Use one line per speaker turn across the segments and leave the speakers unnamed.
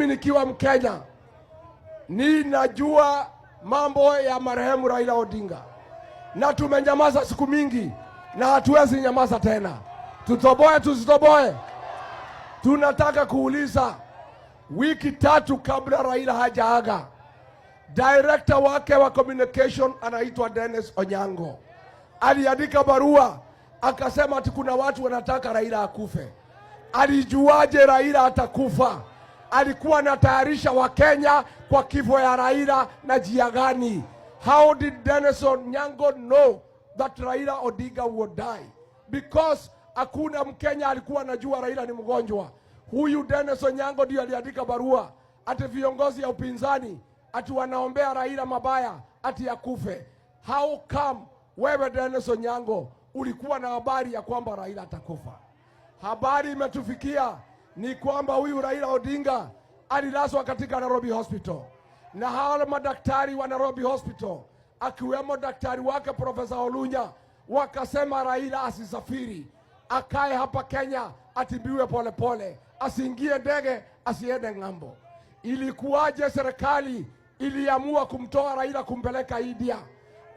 nikiwa Mkenya ninajua mambo ya marehemu Raila Odinga, na tumenyamaza siku mingi na hatuwezi nyamaza tena. Tutoboe tusitoboe? Tunataka kuuliza, wiki 3 kabla Raila hajaaga, director wake wa communication anaitwa Dennis Onyango aliandika barua akasema ati kuna watu wanataka Raila akufe. Alijuaje Raila atakufa? Alikuwa anatayarisha Wakenya kwa kifo ya Raila na njia gani? How did Dennis Onyango know that Raila Odinga would die? Because hakuna Mkenya alikuwa anajua Raila ni mgonjwa. Huyu Dennis Onyango ndiye aliandika barua ati viongozi ya upinzani ati wanaombea Raila mabaya ati akufe. How come wewe Dennis Onyango ulikuwa na habari ya kwamba Raila atakufa? Habari imetufikia ni kwamba huyu Raila Odinga alilazwa katika Nairobi Hospital, na hao madaktari wa Nairobi Hospital akiwemo daktari wake Profesa Olunya wakasema Raila asisafiri, akae hapa Kenya atibiwe polepole, asiingie ndege, asiende ng'ambo. Ilikuwaje serikali iliamua kumtoa Raila kumpeleka India?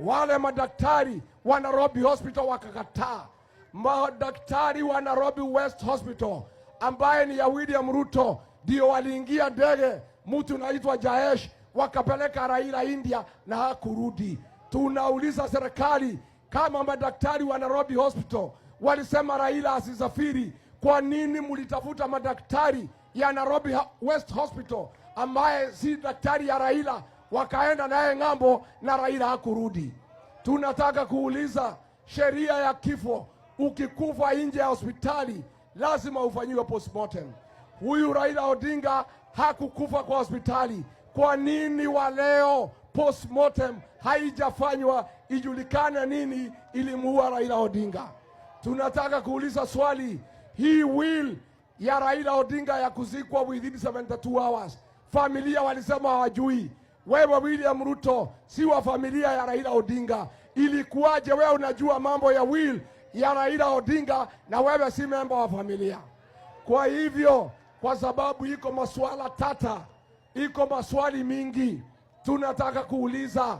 Wale madaktari wa Nairobi Hospital wakakataa. Madaktari wa Nairobi West Hospital ambaye ni ya William Ruto ndio waliingia ndege, mtu naitwa Jayesh, wakapeleka Raila India na hakurudi. Tunauliza serikali, kama madaktari wa Nairobi Hospital walisema Raila asisafiri, kwa nini mlitafuta madaktari ya Nairobi West Hospital ambaye si daktari ya Raila wakaenda naye ng'ambo na Raila hakurudi? Tunataka kuuliza, sheria ya kifo, ukikufa nje ya hospitali lazima ufanyiwe postmortem. Huyu Raila Odinga hakukufa kwa hospitali. Kwa nini wa leo postmortem haijafanywa ijulikane nini ilimuua Raila Odinga? Tunataka kuuliza swali, hii will ya Raila Odinga ya kuzikwa within 72 hours, familia walisema hawajui. Wewe William Ruto si wa familia ya Raila Odinga, ilikuwaje wewe unajua mambo ya will ya Raila Odinga na wewe si member wa familia? Kwa hivyo, kwa sababu iko masuala tata, iko maswali mingi, tunataka kuuliza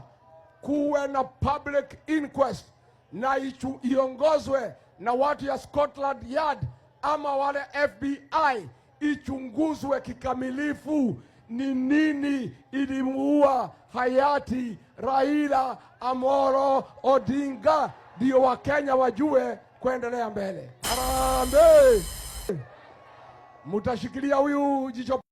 kuwe na public inquest na iongozwe na watu ya Scotland Yard ama wale FBI, ichunguzwe kikamilifu ni nini ilimuua hayati Raila Amolo Odinga, ndio Wakenya wajue kuendelea mbele. Harambee! Mutashikilia huyu jicho